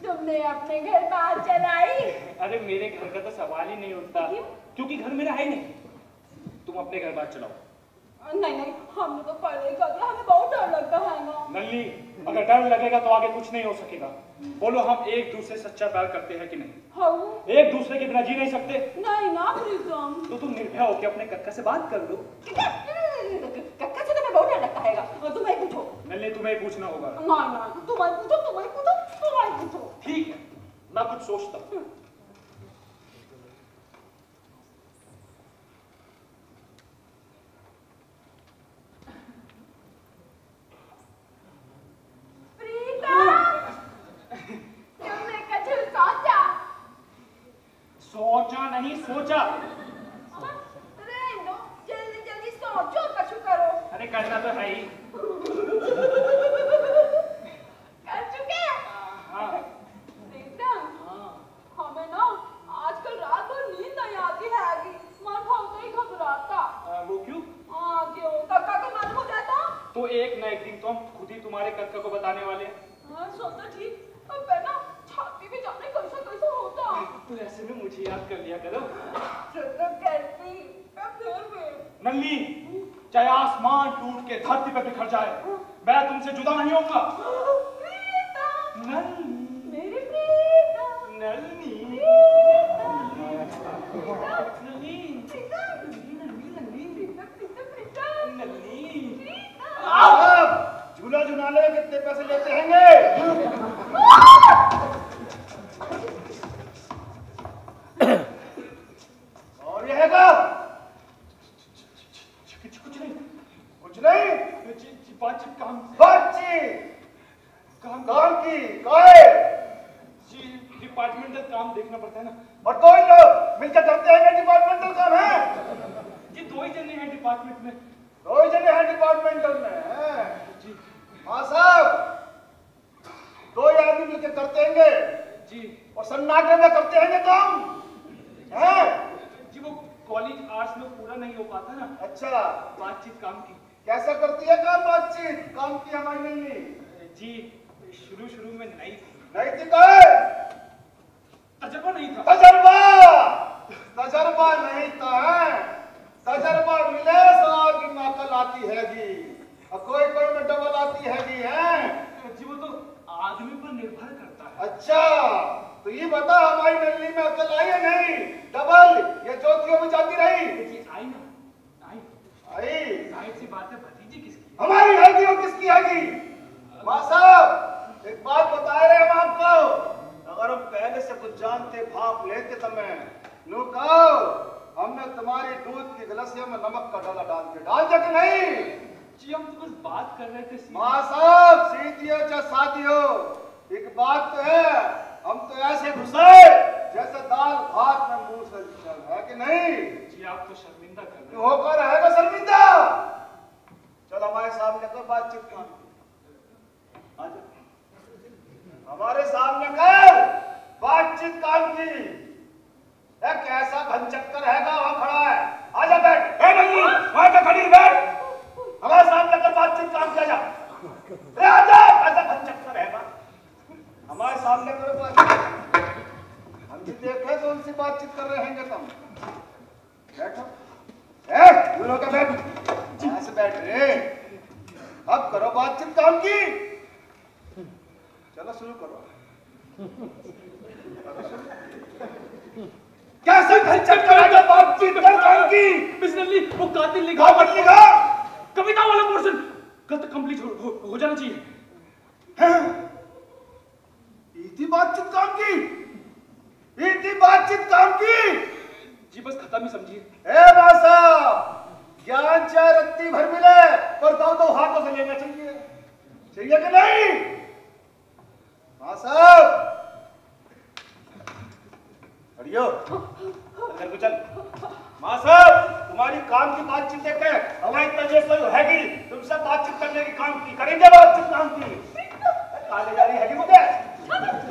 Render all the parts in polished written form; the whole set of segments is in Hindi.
तुमने अपने घर बात चलाई? अरे मेरे घर का तो सवाल ही नहीं उठता, क्योंकि घर मेरा है ही नहीं। तुम अपने घर बात चलाओ। नहीं नहीं, हमने तो पहले ही कर दिया, हमें बहुत डर लगता है ना। नल्ली, अगर डर लगेगा तो आगे कुछ नहीं हो सकेगा। बोलो, हम एक दूसरे से सच्चा प्यार करते हैं कि नहीं? हाँ। एक दूसरे के बिना जी नहीं सकते? नहीं ना प्रीतम। तो तुम निर्भय होकर अपने कक्का से बात कर लो। कक्का से तो मैं बहुत डर लगता है। तुम्हें पूछो। नल्ली, तुम्हें पूछना होगा। नहीं, तुम्हें पूछो। ठीक है, मैं कुछ सोचता हूँ। सोचा नहीं, सोचा। जल्दी जल्दी सोचो, कछु करो। अरे करना तो है ही। कर चुके? हाँ। हमें ना आजकल रात भर नींद नहीं आती है। मन बहुत ही घबराता। वो क्यों? क्यों? कक्का को मालूम हो जाता? तो एक न एक दिन तो हम खुद ही तुम्हारे कक्का को बताने वाले हैं। सब तो ठीक, अब ना छाती भी जाने कैसा कैसा होता। तो ऐसे में मुझे याद कर लिया करो। तो करती, फिर भी। नल्ली, चाहे आसमान टूट के धरती पे बिखर जाए, मैं तुमसे जुदा नहीं होऊंगा। नल्ली, मेरी प्रीतम। नल्ली, झूला झुलाने में कितने पैसे लेते हैंगे? और यह है कुछ नहीं। बातचीत काम की काहे? जी, डिपार्टमेंटल काम देखना पड़ता है ना। और दो ही लोग मिलकर करते हैं डिपार्टमेंटल काम है। जी, दो ही जने हैं डिपार्टमेंट में। दो ही जने हैं डिपार्टमेंटल में? जी हाँ साहब, दो ही आदमी मिलकर करते हैं जी। और सन्नाटे में करते हैं काम है। जी, वो कॉलेज आर्ट्स में पूरा नहीं हो पाता ना। अच्छा, बातचीत काम की। कैसा करती है काम? बातचीत काम की हमारी नहीं जी, शुरू में नहीं थी। नहीं थी काहे? तजर्बा नहीं था। तजर्बा नहीं था। तजर्बा मिले तो आगे में अकल आती हैगी, और कोई में डबल आती हैगी है। जी, वो तो आदमी पर निर्भर करता है। अच्छा, तो ये बता हमारी नल्ली में अकल आई है नहीं? डबल ये ज्योतियों में जाती रही? जी, आई ना, आई। जाहिर सी बात है, भतीजी किसकी? हमारी हैगी और किसकी हैगी? मां साहब, एक बात बता रहे हम आपको, अगर हम पहले से कुछ जानते भाप लेते तो मैं नो कहो हमने तुम्हारी दूध की गिलासियों में नमक का डाला डाल दिया कि नहीं? जी, हम तो बस बात कर रहे थे। मां साहब, सीधी हो चाहे सादी हो, एक बात तो है, हम तो ऐसे घुसे जैसे दाल भात में मुंह से चल है कि नहीं? जी, आप तो शर्मिंदा कर रहे हो कर रहेगा शर्मिंदा। चल हमारे सामने कर बातचीत कर, हमारे सामने कर बातचीत काम की। कैसा घनचक्कर हैगा वहां खड़ा है, आजा बैठ। नहीं, वहां पे खड़ी बैठ, हमारे सामने कर बातचीत काम किया जा। आजा, कैसा घनचक्कर हैगा हमारे सामने करो बातचीत। हम भी देखे तो उनसे बातचीत कर रहे हैं तुम। बैठो, दोनों का बैठ, ऐसे बैठ रे। अब करो बातचीत काम की। चलो शुरू करो। कैसे घनचक्कर हैगा बातचीत कर काम की? बिस्मिल्लाह, वो कातिल लिखा कविता वाला पोर्शन कल तक कंप्लीट हो जाना चाहिए। इतनी बातचीत काम की? इतनी बातचीत काम की? जी, बस खत्म ही समझिए। ए मासा, ज्ञान चाहे रत्ती भर मिले पर दो हाथों से लेना चाहिए कि नहीं? मासा हरियो, अंदर को चल। मां साहब, तुम्हारी काम की बातचीत देखे हमारी तजर्बा हैगी, तुमसे बातचीत करने की काम की करेंगे, बातचीत काम की। काले जा रही हैगी मुझे,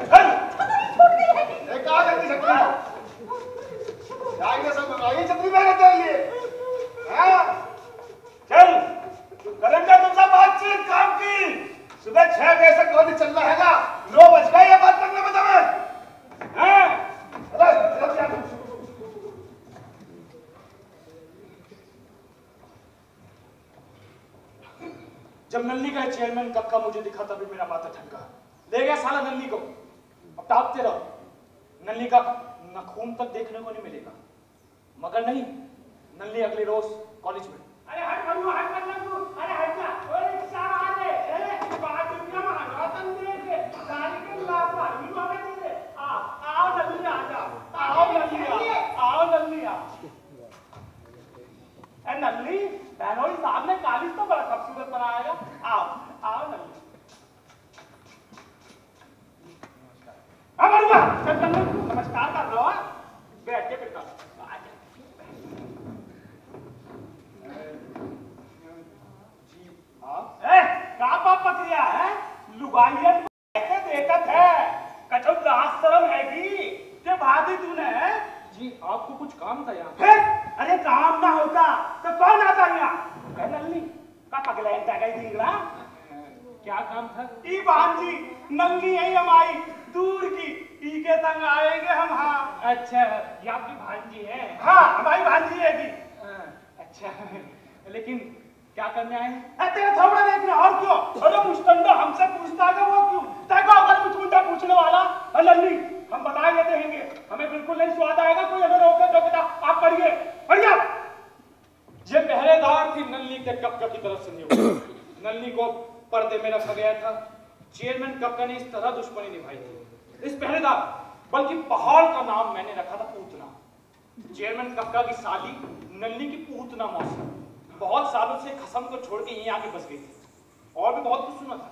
चल एक आ गई छतरी, जाएंगे सब मंगाइए छतरी मैंने तेरे लिए। चल करेंगे तुमसे बातचीत काम की। सुबह 6 बजे से कॉलेज चल रहा हैगा, 9 बज गए ये बात करने में। जब नल्ली का चेयरमैन कक्का मुझे दिखा तभी मेरा माथा ठनका। ले गया साला नल्ली को। अब ताकते रहो। नल्ली का नाखून तक देखने को नहीं मिलेगा। मगर नहीं, नल्ली अगले रोज कॉलेज में। अरे हट बंधु, हट बंधु, अरे हट जा। ओए रिक्शा वाले, ए 5 रुपया मांगा तुम दे के गाड़ी के लापा ही मांगे दे। आओ नल्ली आ जा, आओ नल्ली आओ नल्ली आ। ए नल्ली, बहनोई साहब ने कालिज तो बड़ा खूबसूरत बनाएगा। आओ आओ नल्ली। अब बंधुआ, चल नमस्कार कर लो। बैठ के बेटा। पकड़िया है लुगाइयन ऐसे देखत है कछो लाज शर्म हैगी ते भादी तूने। जी आपको कुछ काम था यहाँ? अरे काम ना होता तो कौन आता यहाँ? नल्ली का पगले गई दिखला। क्या काम था? ई भांजी नंगी है हमारी दूर की, ई के संग आएंगे हम। हाँ अच्छा, ये आपकी भांजी है? हाँ हमारी भांजी है जी। अच्छा, लेकिन क्या करने आए? तेरा थोड़ा देखना और क्यों? अरे मुस्तंडा हमसे पूछता है वो क्यों? तैको अगर कुछ उल्टा पूछने वाला नल्ली हम बता देते हैंगे, हमें बिल्कुल नहीं स्वाद आएगा। कोई अगर रोके तो बेटा आप पढ़िए पढ़िए। ये पहरेदार थी नल्ली के कक्का की तरफ से नियुक्त। नल्ली को पर्दे में रखा गया था। चेयरमैन कक्का ने इस तरह दुश्मनी निभाई थी। इस पहरेदार बल्कि पहाड़ का नाम मैंने रखा था पूतना। चेयरमैन कक्का की साली नल्ली की पूतना मौसी बहुत सालों से खसम को छोड़ के यहीं आके बस गई थी। और भी बहुत कुछ सुना था।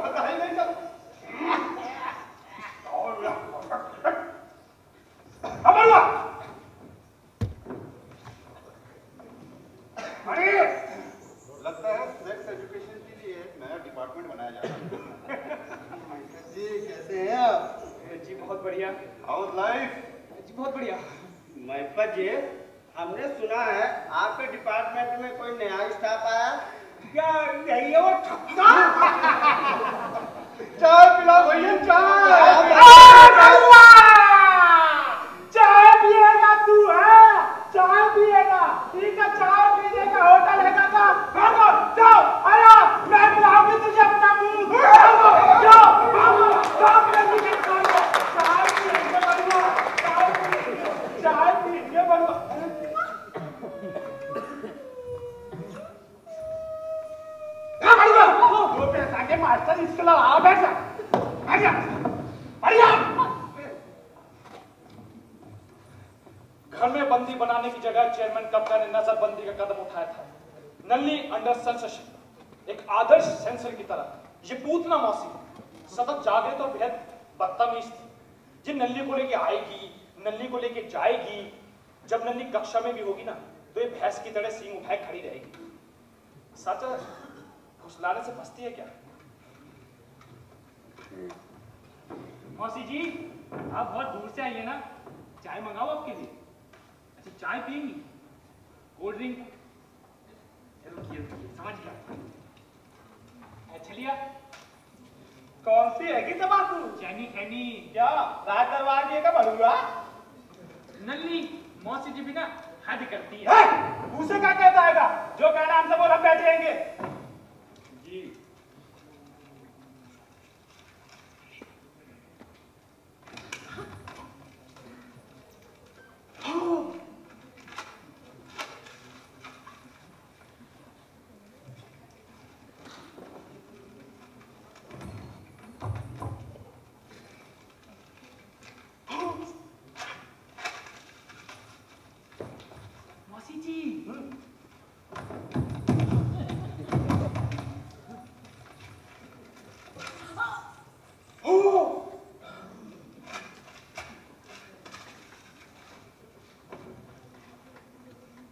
पता ही नहीं चला। लगता है सेक्स एजुकेशन के लिए एक नया डिपार्टमेंट बनाया जा रहा है। जी कैसे हैं आप? जी बहुत बढ़िया। House life? जी बहुत बढ़िया। महफत जी, हमने सुना है आपके डिपार्टमेंट में कोई नया स्टाफ आया। क्या यही है वो ठप्पा? चाय पिलाओ भैया, चाय पिएगा तू है? चाय पिएगा? ठीक है, चाय पीने का होटल है का? भागो जाओ, आया मैं पिलाऊंगी तुझे अपना मुंह। भागो जाओ, भागो जाओ, चाय पिएंगे बड़ुआ, चाय पिएंगे बड़ुआ। दो पैसा के मास्टर इसके लगा बैठ जा, बढ़िया। घर में बंदी बनाने की जगह चेयरमैन कक्का ने नजरबंदी का कदम उठाया था। नल्ली अंडर सेंसरशिप, एक आदर्श सेंसर की तरह ये पूतना मौसी सतत जागृत और बेहद बदतमीज थी। ये नल्ली को लेके आएगी, नल्ली को लेके जाएगी। जब नल्ली कक्षा में भी होगी ना तो ये भैंस की तरह सींग उठाए खड़ी रहेगी। सच फुसलाने से बचती है क्या? मौसी जी, आप बहुत दूर से आई है ना, चाय मंगाओ आपके लिए? अच्छा चाय पियेंगी? Cold drink? रुकिए समझ गया। चलिए। कौन सी हैगी तंबाकू? चैनी खैनी। क्या रात करवा दिएगा भड़ुआ? नल्ली मौसी जी भी ना हद करती है। उसे क्या कहता है? जो कहना हमसे बोल, हम बैठेंगे जी। मौसी जी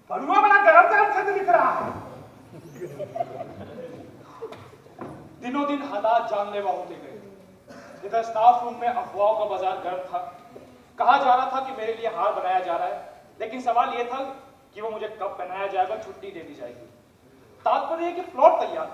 भड़ुआ बड़ा गरम गरम खत दिख रहा है। दिनों दिन हालात जानलेवा होते गए। इधर स्टाफ रूम में अफवाहों का बाजार गर्म था। कहा जा रहा था कि मेरे लिए हार बनाया जा रहा है, लेकिन सवाल यह था कि वो मुझे कब पहनाया जाएगा, छुट्टी दे दी जाएगी। तात्पर्य है कि प्लॉट तैयार था।